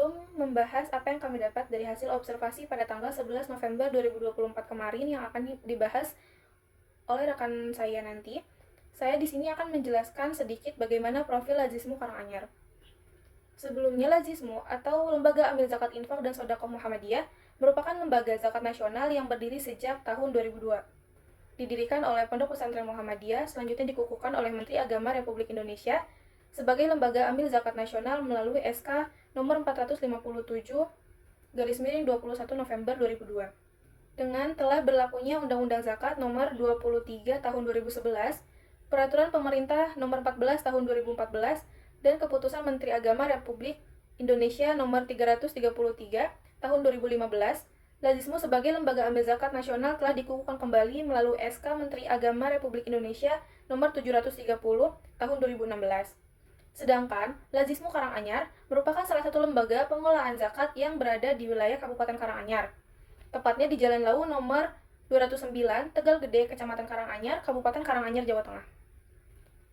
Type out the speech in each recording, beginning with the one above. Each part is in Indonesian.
Sebelum membahas apa yang kami dapat dari hasil observasi pada tanggal 11 November 2024 kemarin yang akan dibahas oleh rekan saya nanti, saya di sini akan menjelaskan sedikit bagaimana profil Lazismu Karanganyar. Sebelumnya, Lazismu atau Lembaga Amil Zakat Infak dan Sodaqoh Muhammadiyah merupakan lembaga zakat nasional yang berdiri sejak tahun 2002. Didirikan oleh Pondok Pesantren Muhammadiyah, selanjutnya dikukuhkan oleh Menteri Agama Republik Indonesia sebagai lembaga amil zakat nasional melalui SK nomor 457 garis miring 21 November 2002. Dengan telah berlakunya Undang-Undang Zakat nomor 23 tahun 2011, Peraturan Pemerintah nomor 14 tahun 2014, dan Keputusan Menteri Agama Republik Indonesia nomor 333 tahun 2015, Lazismu sebagai lembaga amil zakat nasional telah dikukuhkan kembali melalui SK Menteri Agama Republik Indonesia nomor 730 tahun 2016. Sedangkan, Lazismu Karanganyar merupakan salah satu lembaga pengolahan zakat yang berada di wilayah Kabupaten Karanganyar. Tepatnya di Jalan Lawu nomor 209, Tegal Gede, Kecamatan Karanganyar, Kabupaten Karanganyar, Jawa Tengah.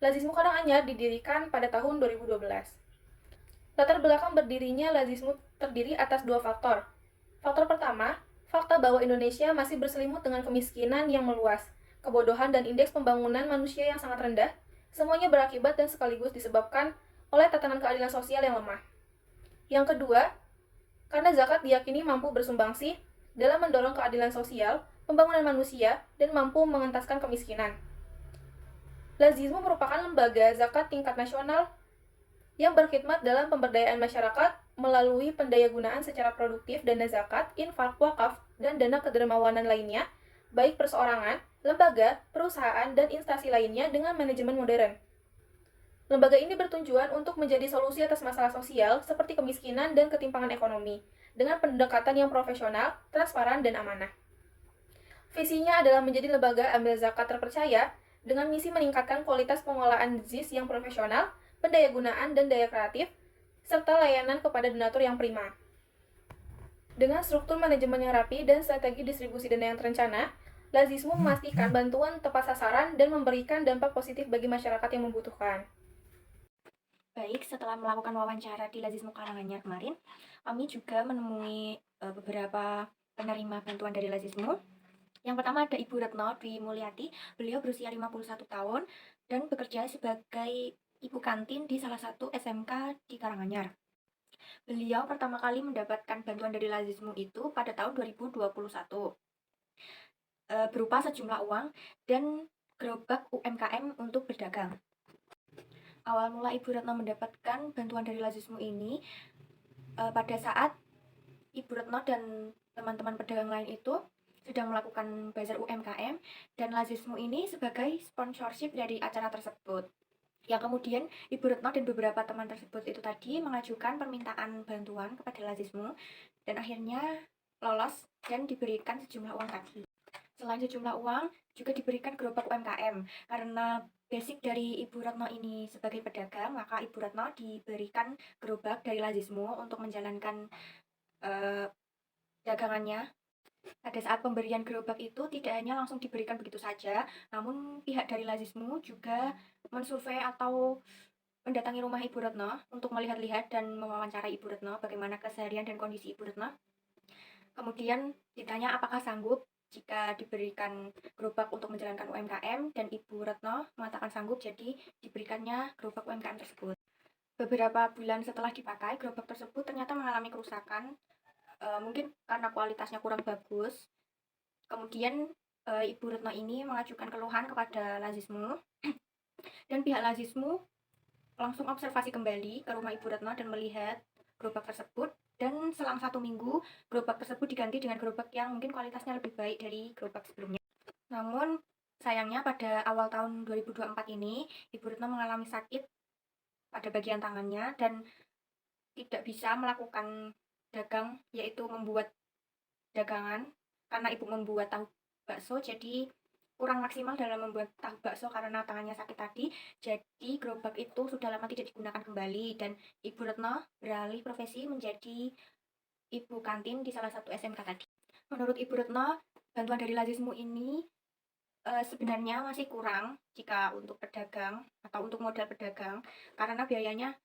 Lazismu Karanganyar didirikan pada tahun 2012. Latar belakang berdirinya Lazismu terdiri atas dua faktor. Faktor pertama, fakta bahwa Indonesia masih berselimut dengan kemiskinan yang meluas, kebodohan dan indeks pembangunan manusia yang sangat rendah, semuanya berakibat dan sekaligus disebabkan oleh tatanan keadilan sosial yang lemah. Yang kedua, karena zakat diyakini mampu bersumbangsi dalam mendorong keadilan sosial, pembangunan manusia, dan mampu mengentaskan kemiskinan. Lazismu merupakan lembaga zakat tingkat nasional yang berkhidmat dalam pemberdayaan masyarakat melalui pendayagunaan secara produktif dana zakat, infak, wakaf, dan dana kedermawanan lainnya, baik perseorangan, lembaga, perusahaan, dan instansi lainnya dengan manajemen modern. Lembaga ini bertujuan untuk menjadi solusi atas masalah sosial seperti kemiskinan dan ketimpangan ekonomi, dengan pendekatan yang profesional, transparan, dan amanah. Visinya adalah menjadi lembaga amil zakat terpercaya dengan misi meningkatkan kualitas pengolahan ZIS yang profesional, pendayagunaan dan daya kreatif, serta layanan kepada donatur yang prima. Dengan struktur manajemen yang rapi dan strategi distribusi dana yang terencana, Lazismu memastikan bantuan tepat sasaran dan memberikan dampak positif bagi masyarakat yang membutuhkan. Baik, setelah melakukan wawancara di Lazismu Karanganyar kemarin, kami juga menemui beberapa penerima bantuan dari Lazismu. Yang pertama ada Ibu Retno Dwi Mulyati. Beliau berusia 51 tahun dan bekerja sebagai ibu kantin di salah satu SMK di Karanganyar. Beliau pertama kali mendapatkan bantuan dari Lazismu itu pada tahun 2021 berupa sejumlah uang dan gerobak UMKM untuk berdagang. Awal mula Ibu Retno mendapatkan bantuan dari Lazismu ini pada saat Ibu Retno dan teman-teman pedagang lain itu sedang melakukan bazar UMKM dan Lazismu ini sebagai sponsorship dari acara tersebut. Yang kemudian Ibu Retno dan beberapa teman tersebut itu tadi mengajukan permintaan bantuan kepada Lazismu dan akhirnya lolos dan diberikan sejumlah uang tadi. Selain sejumlah uang, juga diberikan gerobak UMKM. Karena basic dari Ibu Retno ini sebagai pedagang, maka Ibu Retno diberikan gerobak dari Lazismu untuk menjalankan dagangannya. Pada saat pemberian gerobak itu tidak hanya langsung diberikan begitu saja, namun pihak dari Lazismu juga mensurvei atau mendatangi rumah Ibu Retno untuk melihat-lihat dan mewawancarai Ibu Retno bagaimana keseharian dan kondisi Ibu Retno. Kemudian ditanya apakah sanggup jika diberikan gerobak untuk menjalankan UMKM dan Ibu Retno mengatakan sanggup, jadi diberikannya gerobak UMKM tersebut. Beberapa bulan setelah dipakai, gerobak tersebut ternyata mengalami kerusakan, mungkin karena kualitasnya kurang bagus. Kemudian Ibu Retno ini mengajukan keluhan kepada Lazismu dan pihak Lazismu langsung observasi kembali ke rumah Ibu Retno dan melihat gerobak tersebut, dan selang 1 minggu gerobak tersebut diganti dengan gerobak yang mungkin kualitasnya lebih baik dari gerobak sebelumnya. Namun sayangnya pada awal tahun 2024 ini Ibu Retno mengalami sakit pada bagian tangannya dan tidak bisa melakukan dagang, yaitu membuat dagangan, karena ibu membuat tahu bakso jadi kurang maksimal dalam membuat tahu bakso karena tangannya sakit tadi. Jadi gerobak itu sudah lama tidak digunakan kembali dan Ibu Retno beralih profesi menjadi ibu kantin di salah satu SMK tadi. Menurut Ibu Retno, bantuan dari Lazismu ini sebenarnya masih kurang jika untuk pedagang atau untuk modal pedagang, karena biayanya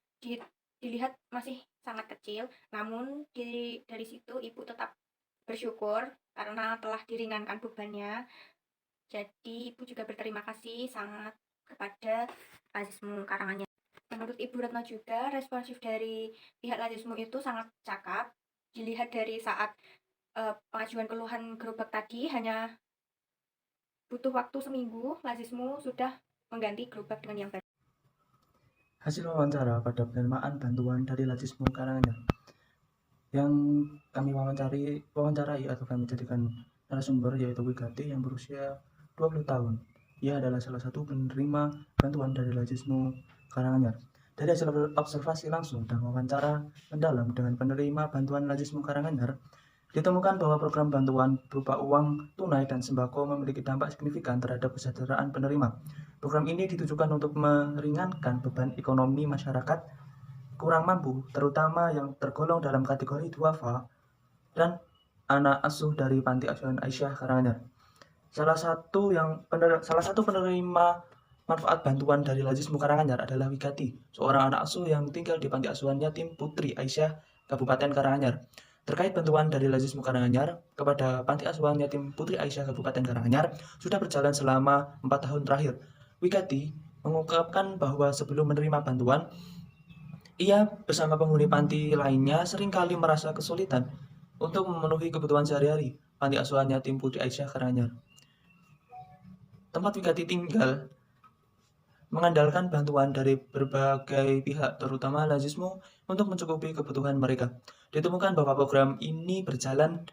dilihat masih sangat kecil, namun dari situ ibu tetap bersyukur karena telah diringankan bebannya. Jadi ibu juga berterima kasih sangat kepada Lazismu Karanganyar. Menurut Ibu Retno juga, responsif dari pihak Lazismu itu sangat cakap. Dilihat dari saat pengajuan keluhan gerobak tadi, hanya butuh waktu seminggu, Lazismu sudah mengganti gerobak dengan yang baru. Hasil wawancara pada penerimaan bantuan dari Lazismu Karanganyar yang kami wawancarai atau kami jadikan narasumber yaitu Wigati yang berusia 20 tahun. Ia adalah salah satu penerima bantuan dari Lazismu Karanganyar. Dari hasil observasi langsung dan wawancara mendalam dengan penerima bantuan Lazismu Karanganyar, ditemukan bahwa program bantuan berupa uang tunai dan sembako memiliki dampak signifikan terhadap kesejahteraan penerima. Program ini ditujukan untuk meringankan beban ekonomi masyarakat kurang mampu, terutama yang tergolong dalam kategori duafa dan anak asuh dari Panti Asuhan Aisyah Karanganyar. Salah satu penerima manfaat bantuan dari Lazismu Karanganyar adalah Wigati, seorang anak asuh yang tinggal di Panti Asuhan Yatim Putri Aisyah, Kabupaten Karanganyar. Terkait bantuan dari Lazismu Karanganyar kepada Panti Asuhan Yatim Putri Aisyah Kabupaten Karanganyar sudah berjalan selama 4 tahun terakhir. Wigati mengungkapkan bahwa sebelum menerima bantuan, ia bersama penghuni panti lainnya seringkali merasa kesulitan untuk memenuhi kebutuhan sehari-hari. Panti Asuhan Yatim Putri Aisyah Karanganyar, tempat Wigati tinggal, mengandalkan bantuan dari berbagai pihak, terutama Lazismu, untuk mencukupi kebutuhan mereka. Ditemukan bahwa program ini berjalan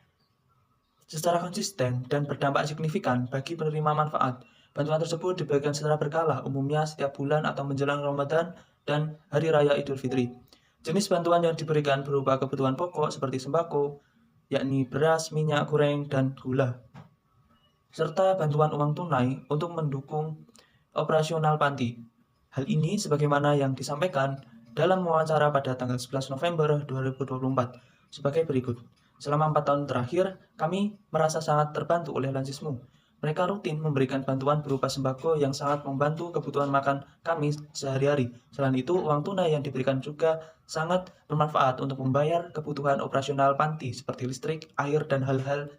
secara konsisten dan berdampak signifikan bagi penerima manfaat. Bantuan tersebut diberikan secara berkala, umumnya setiap bulan atau menjelang Ramadan dan Hari Raya Idul Fitri. Jenis bantuan yang diberikan berupa kebutuhan pokok seperti sembako, yakni beras, minyak goreng, dan gula, serta bantuan uang tunai untuk mendukung operasional panti. Hal ini sebagaimana yang disampaikan dalam wawancara pada tanggal 11 November 2024 sebagai berikut. Selama 4 tahun terakhir, kami merasa sangat terbantu oleh Lazismu. Mereka rutin memberikan bantuan berupa sembako yang sangat membantu kebutuhan makan kami sehari-hari. Selain itu, uang tunai yang diberikan juga sangat bermanfaat untuk membayar kebutuhan operasional panti seperti listrik, air, dan hal-hal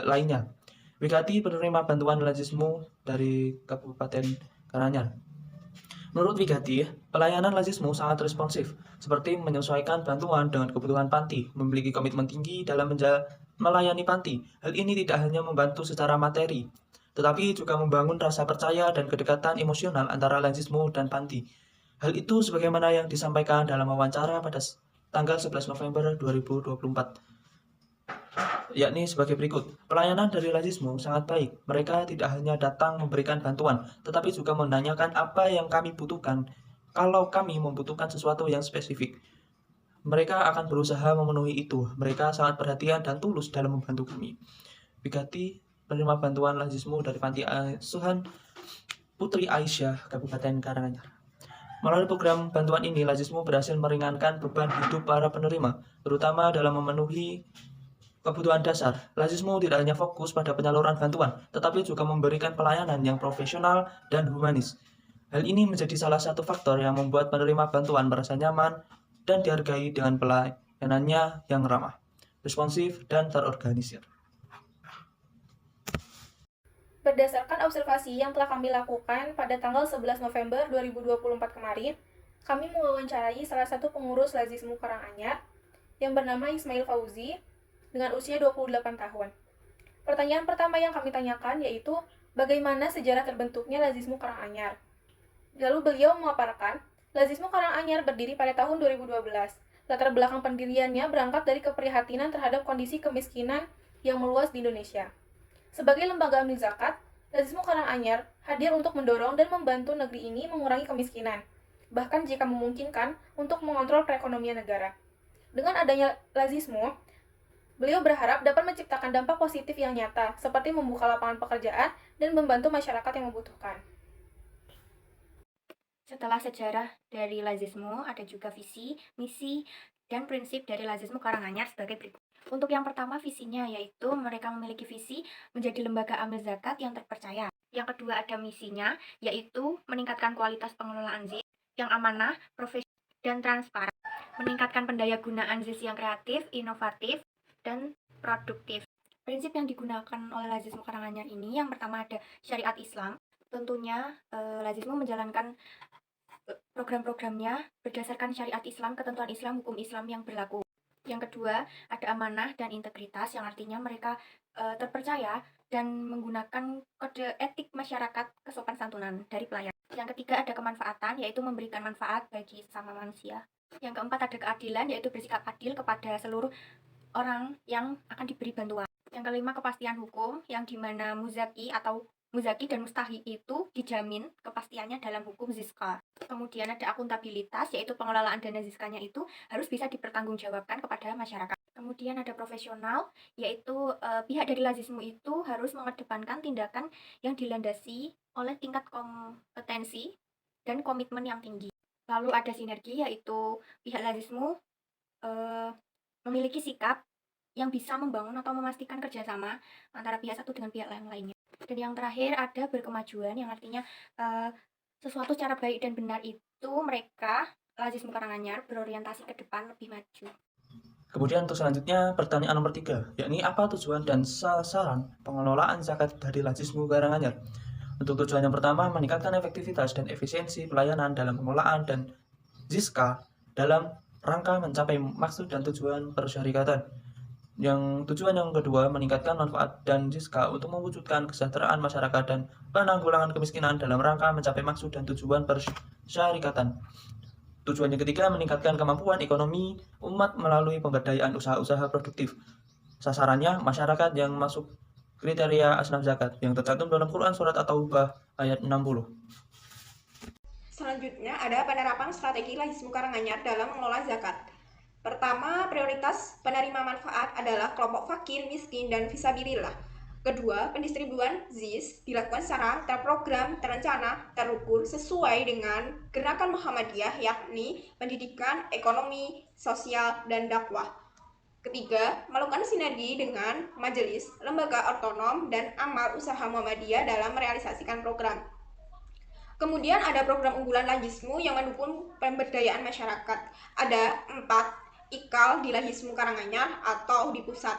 lainnya. Wigati penerima bantuan Lazismu dari Kabupaten Karanganyar. Menurut Wigati, pelayanan Lazismu sangat responsif, seperti menyesuaikan bantuan dengan kebutuhan panti, memiliki komitmen tinggi dalam melayani panti. Hal ini tidak hanya membantu secara materi, tetapi juga membangun rasa percaya dan kedekatan emosional antara Lazismu dan panti. Hal itu sebagaimana yang disampaikan dalam wawancara pada tanggal 11 November 2024. Yakni sebagai berikut. Pelayanan dari Lazismu sangat baik. Mereka tidak hanya datang memberikan bantuan, tetapi juga menanyakan apa yang kami butuhkan. Kalau kami membutuhkan sesuatu yang spesifik, mereka akan berusaha memenuhi itu. Mereka sangat perhatian dan tulus dalam membantu kami. Wigati penerima bantuan Lazismu dari Panti Asuhan Putri Aisyah, Kabupaten Karanganyar. Melalui program bantuan ini, Lazismu berhasil meringankan beban hidup para penerima, terutama dalam memenuhi kebutuhan dasar. Lazismu tidak hanya fokus pada penyaluran bantuan, tetapi juga memberikan pelayanan yang profesional dan humanis. Hal ini menjadi salah satu faktor yang membuat penerima bantuan merasa nyaman dan dihargai dengan pelayanannya yang ramah, responsif, dan terorganisir. Berdasarkan observasi yang telah kami lakukan pada tanggal 11 November 2024 kemarin, kami mewawancarai salah satu pengurus Lazismu Karanganyar yang bernama Ismail Fauzi dengan usia 28 tahun. Pertanyaan pertama yang kami tanyakan yaitu bagaimana sejarah terbentuknya Lazismu Karanganyar. Lalu beliau memaparkan, Lazismu Karanganyar berdiri pada tahun 2012. Latar belakang pendiriannya berangkat dari keprihatinan terhadap kondisi kemiskinan yang meluas di Indonesia. Sebagai lembaga amil zakat, Lazismu Karanganyar hadir untuk mendorong dan membantu negeri ini mengurangi kemiskinan, bahkan jika memungkinkan untuk mengontrol perekonomian negara. Dengan adanya Lazismu, beliau berharap dapat menciptakan dampak positif yang nyata, seperti membuka lapangan pekerjaan dan membantu masyarakat yang membutuhkan. Setelah sejarah dari Lazismu, ada juga visi, misi, dan prinsip dari Lazismu Karanganyar sebagai berikut. Untuk yang pertama, visinya yaitu mereka memiliki visi menjadi lembaga amil zakat yang terpercaya. Yang kedua, ada misinya yaitu meningkatkan kualitas pengelolaan zakat yang amanah, profesional, dan transparan, meningkatkan pendayagunaan ZIS yang kreatif, inovatif, dan produktif. Prinsip yang digunakan oleh Lazisme Karanganyar ini yang pertama ada syariat Islam. Tentunya Lazisme menjalankan program-programnya berdasarkan syariat Islam, ketentuan Islam, hukum Islam yang berlaku. Yang kedua, ada amanah dan integritas, yang artinya mereka terpercaya dan menggunakan kode etik masyarakat kesopan santunan dari pelayan. Yang ketiga, ada kemanfaatan, yaitu memberikan manfaat bagi sesama manusia. Yang keempat, ada keadilan, yaitu bersikap adil kepada seluruh orang yang akan diberi bantuan. Yang kelima, kepastian hukum, yang dimana muzaki dan mustahi itu dijamin kepastiannya dalam hukum ZISKA. Kemudian ada akuntabilitas, yaitu pengelolaan dana ZISKA-nya itu harus bisa dipertanggungjawabkan kepada masyarakat. Kemudian ada profesional, yaitu pihak dari Lazisme itu harus mengedepankan tindakan yang dilandasi oleh tingkat kompetensi dan komitmen yang tinggi. Lalu ada sinergi, yaitu pihak Lazisme memiliki sikap yang bisa membangun atau memastikan kerjasama antara pihak satu dengan pihak yang lainnya. Dan yang terakhir ada berkemajuan, yang artinya sesuatu secara baik dan benar itu mereka Lazisme Karanganyar berorientasi ke depan lebih maju. Kemudian untuk selanjutnya pertanyaan nomor 3, yakni apa tujuan dan sasaran pengelolaan zakat dari Lazisme Karanganyar? Untuk tujuan yang pertama, meningkatkan efektivitas dan efisiensi pelayanan dalam pengelolaan dan ZISKA dalam rangka mencapai maksud dan tujuan persyarikatan. Yang tujuan yang kedua, meningkatkan manfaat dan ZISKA untuk mewujudkan kesejahteraan masyarakat dan penanggulangan kemiskinan dalam rangka mencapai maksud dan tujuan persyarikatan. Tujuan yang ketiga, meningkatkan kemampuan ekonomi umat melalui pemberdayaan usaha-usaha produktif. Sasarannya, masyarakat yang masuk kriteria asnaf zakat yang tercantum dalam Quran Surat At-Taubah ayat 60. Selanjutnya ada penerapan strategi Lazisme Karanganyar dalam mengelola zakat. Pertama, prioritas penerima manfaat adalah kelompok fakir, miskin, dan fisabilillah. Kedua, pendistribuan ZIS dilakukan secara terprogram, terencana, terukur, sesuai dengan gerakan Muhammadiyah, yakni pendidikan, ekonomi, sosial, dan dakwah. Ketiga, melakukan sinergi dengan majelis, lembaga otonom, dan amal usaha Muhammadiyah dalam merealisasikan program. Kemudian ada program unggulan Lazisme yang mendukung pemberdayaan masyarakat. Ada 4 IKAL di Lazisme Karanganyar atau di pusat.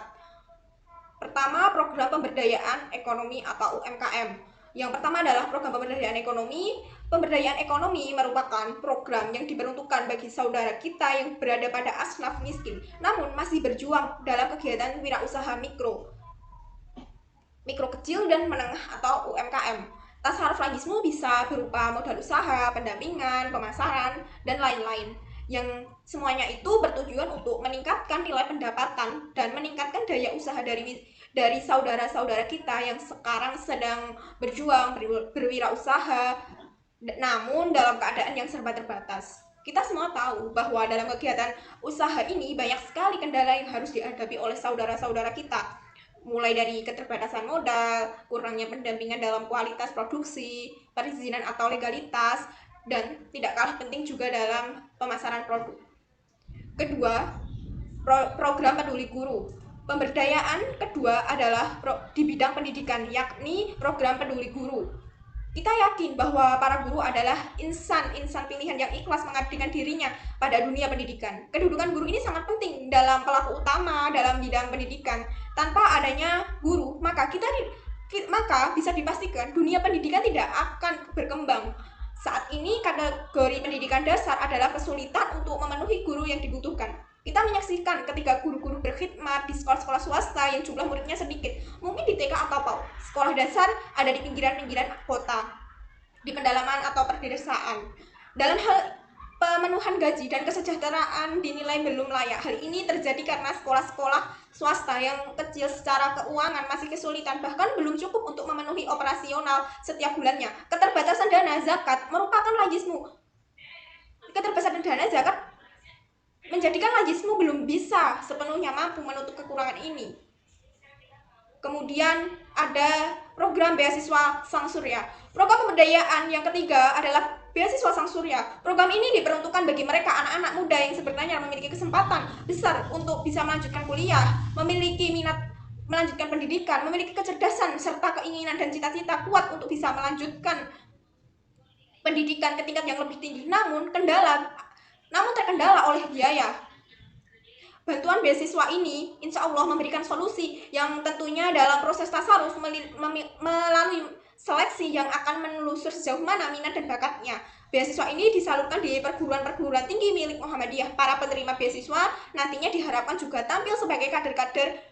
Pertama, program pemberdayaan ekonomi atau UMKM. Yang pertama adalah program pemberdayaan ekonomi. Pemberdayaan ekonomi merupakan program yang diperuntukkan bagi saudara kita yang berada pada asnaf miskin, namun masih berjuang dalam kegiatan wirausaha mikro kecil dan menengah atau UMKM. Tasarruf Lazisme bisa berupa modal usaha, pendampingan, pemasaran, dan lain-lain. Yang semuanya itu bertujuan untuk meningkatkan nilai pendapatan dan meningkatkan daya usaha dari saudara-saudara kita yang sekarang sedang berjuang berwirausaha, namun dalam keadaan yang serba terbatas. Kita semua tahu bahwa dalam kegiatan usaha ini banyak sekali kendala yang harus dihadapi oleh saudara-saudara kita, mulai dari keterbatasan modal, kurangnya pendampingan dalam kualitas produksi, perizinan atau legalitas, dan tidak kalah penting juga dalam pemasaran produk. Kedua, program peduli guru. Pemberdayaan kedua adalah di bidang pendidikan, yakni program peduli guru. Kita yakin bahwa para guru adalah insan pilihan yang ikhlas mengabdikan dirinya pada dunia pendidikan. Kedudukan guru ini sangat penting dalam pelaku utama dalam bidang pendidikan. Tanpa adanya guru, maka bisa dipastikan dunia pendidikan tidak akan berkembang. Saat ini kategori pendidikan dasar adalah kesulitan untuk memenuhi guru yang dibutuhkan. Kita menyaksikan ketika guru-guru berkhidmat di sekolah-sekolah swasta yang jumlah muridnya sedikit, mungkin di TK atau PAUD. Sekolah dasar ada di pinggiran-pinggiran kota, di pedalaman atau perdesaan. Dalam hal pemenuhan gaji dan kesejahteraan dinilai belum layak. Hal ini terjadi karena sekolah-sekolah swasta yang kecil secara keuangan masih kesulitan, bahkan belum cukup untuk memenuhi operasional setiap bulannya. Keterbatasan dana zakat merupakan Lazisme. Keterbatasan dana zakat menjadikan Lazisme belum bisa sepenuhnya mampu menutup kekurangan ini. Kemudian ada program beasiswa Sang Surya. Program pemberdayaan yang ketiga adalah beasiswa Sang Surya. Program ini diperuntukkan bagi mereka anak-anak muda yang sebenarnya memiliki kesempatan besar untuk bisa melanjutkan kuliah, memiliki minat melanjutkan pendidikan, memiliki kecerdasan serta keinginan dan cita-cita kuat untuk bisa melanjutkan pendidikan ke tingkat yang lebih tinggi. Namun kendala namun terkendala oleh biaya. Bantuan beasiswa ini insya Allah memberikan solusi yang tentunya dalam proses tasaruf melalui seleksi yang akan menelusur sejauh mana minat dan bakatnya. Beasiswa ini disalurkan di perguruan-perguruan tinggi milik Muhammadiyah. Para penerima beasiswa nantinya diharapkan juga tampil sebagai kader-kader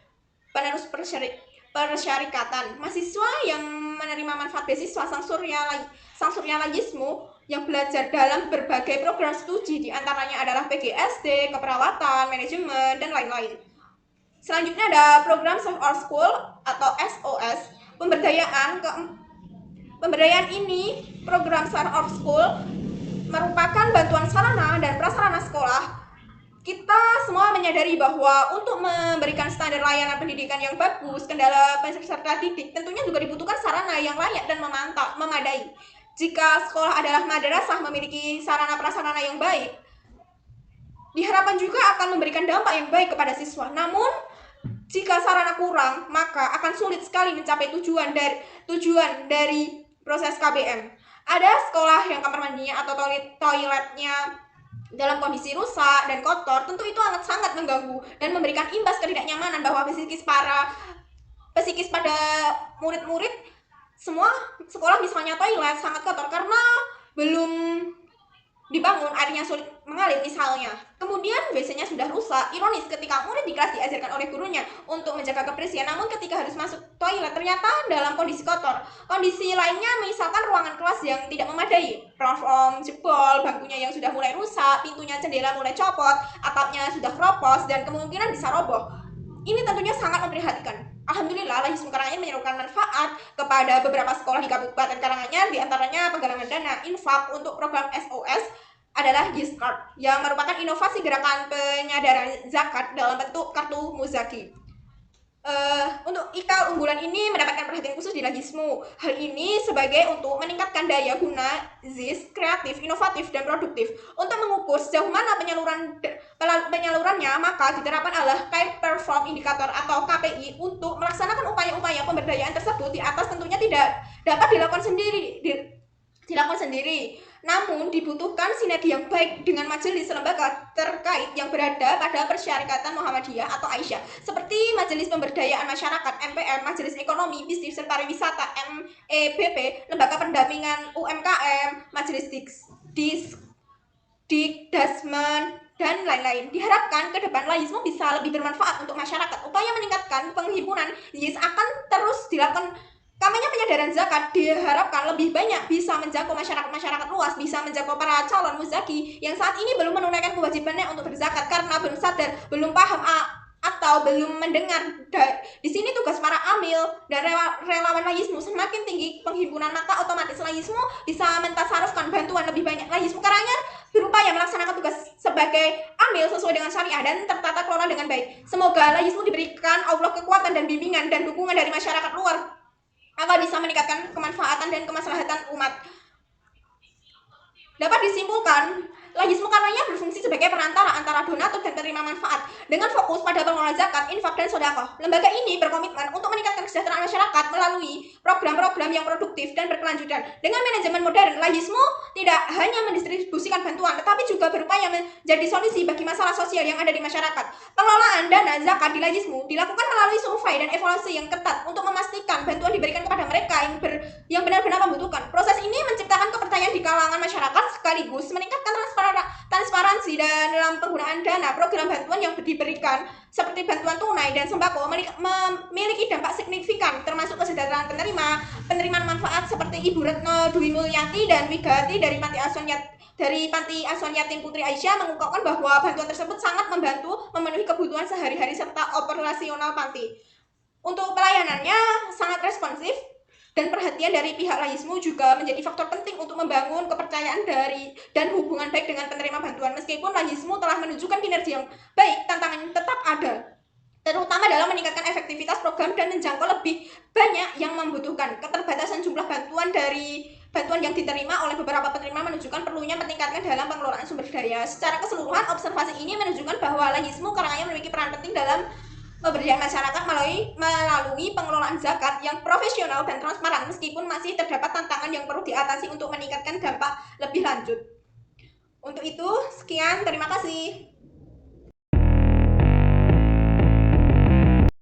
penerus persyarikatan. Mahasiswa yang menerima manfaat beasiswa Sang Surya Lajismu yang belajar dalam berbagai program studi, diantaranya adalah PGSD, keperawatan, manajemen, dan lain-lain. Selanjutnya ada program Save Our School atau SOS. Pemberdayaan ini, program Save Our School, merupakan bantuan sarana dan prasarana sekolah. Kita semua menyadari bahwa untuk memberikan standar layanan pendidikan yang bagus, kendala peserta didik tentunya juga dibutuhkan sarana yang layak dan memadai. Jika sekolah adalah madrasah memiliki sarana prasarana yang baik, diharapkan juga akan memberikan dampak yang baik kepada siswa. Namun, jika sarana kurang, maka akan sulit sekali mencapai tujuan dari proses KBM. Ada sekolah yang kamar mandinya atau toiletnya dalam kondisi rusak dan kotor, tentu itu sangat mengganggu dan memberikan imbas ketidaknyamanan bahwa psikis pada murid-murid. Semua sekolah misalnya toilet sangat kotor karena belum dibangun, airnya sulit mengalir misalnya. Kemudian WC-nya sudah rusak. Ironis ketika murid di kelas diajarkan oleh gurunya untuk menjaga kebersihan, namun ketika harus masuk toilet ternyata dalam kondisi kotor. Kondisi lainnya misalkan ruangan kelas yang tidak memadai, platform jebol, bangkunya yang sudah mulai rusak, pintunya jendela mulai copot, atapnya sudah keropos dan kemungkinan bisa roboh. Ini tentunya sangat memprihatinkan. Alhamdulillah, Lajismu Karanganyar menyerukan manfaat kepada beberapa sekolah di Kabupaten Karanganyar, diantaranya penggalangan dana infak untuk program SOS adalah Giskart, yang merupakan inovasi gerakan penyadaran zakat dalam bentuk kartu muzaki. Untuk IKAL unggulan ini mendapatkan perhatian khusus di Lajismu. Hal ini sebagai untuk meningkatkan daya guna ZIS kreatif, inovatif, dan produktif. Untuk mengukur sejauh mana penyalurannya, maka diterapkan adalah Key Perform Indicator atau KPI untuk melaksanakan upaya-upaya pemberdayaan tersebut. Di atas tentunya tidak dapat dilakukan sendiri. Namun dibutuhkan sinergi yang baik dengan majelis lembaga terkait yang berada pada Persyarikatan Muhammadiyah atau Aisyah, seperti Majelis Pemberdayaan Masyarakat MPM, Majelis Ekonomi, Bisnis dan Pariwisata MEBP, Lembaga Pendampingan UMKM, Majelis Dikdasmen, dan lain-lain. Diharapkan ke depan Lajismu bisa lebih bermanfaat untuk masyarakat. Upaya meningkatkan penghimpunan ZIS akan terus dilakukan. Kampanye penyadaran zakat diharapkan lebih banyak bisa menjangkau masyarakat luas, bisa menjangkau para calon muzaki yang saat ini belum menunaikan kewajibannya untuk berzakat karena belum sadar, belum paham atau belum mendengar. Di sini tugas para amil dan relawan Lajismu semakin tinggi penghimpunan, maka otomatis Lajismu bisa mentasarufkan bantuan lebih banyak. Lajismu Karanganyar berupaya melaksanakan tugas sebagai amil sesuai dengan syariah dan tertata kelola dengan baik. Semoga Lajismu diberikan Allah kekuatan dan bimbingan dan dukungan dari masyarakat luar agar bisa meningkatkan kemanfaatan dan kemaslahatan umat. Dapat disimpulkan, Lajismu Karanganyar berfungsi sebagai perantara antara donatur dan penerima manfaat dengan fokus pada pengelolaan zakat, infak, dan sedekah. Lembaga ini berkomitmen untuk meningkatkan kesejahteraan masyarakat melalui program-program yang produktif dan berkelanjutan. Dengan manajemen modern, Lajismu tidak hanya mendistribusikan bantuan, tetapi juga berupaya menjadi solusi bagi masalah sosial yang ada di masyarakat. Pengelolaan dana zakat di Lajismu dilakukan melalui survei dan evaluasi yang ketat untuk memastikan bantuan diberikan kepada mereka yang benar-benar membutuhkan. Proses ini menciptakan kepercayaan di kalangan masyarakat sekaligus meningkatkan transparansi dan dalam penggunaan dana. Program bantuan yang diberikan seperti bantuan tunai dan sembako memiliki dampak signifikan termasuk kesejahteraan penerimaan manfaat seperti Ibu Retno Dwi Mulyati dan Wigati dari Panti Asuhan Yatim Putri Aisyah mengungkapkan bahwa bantuan tersebut sangat membantu memenuhi kebutuhan sehari-hari serta operasional panti. Untuk pelayanannya sangat responsif dan perhatian dari pihak Lajismu juga menjadi faktor penting untuk membangun kepercayaan dan hubungan baik dengan penerima bantuan. Meskipun Lajismu telah menunjukkan kinerja yang baik, tantangan tetap ada, terutama dalam meningkatkan efektivitas program dan menjangkau lebih banyak yang membutuhkan. Keterbatasan jumlah bantuan yang diterima oleh beberapa penerima menunjukkan perlunya meningkatkan dalam pengelolaan sumber daya. Secara keseluruhan, observasi ini menunjukkan bahwa Lajismu Karanganyar memiliki peran penting dalam pemberdayaan masyarakat melalui pengelolaan zakat yang profesional dan transparan, meskipun masih terdapat tantangan yang perlu diatasi untuk meningkatkan dampak lebih lanjut. Untuk itu, sekian, terima kasih.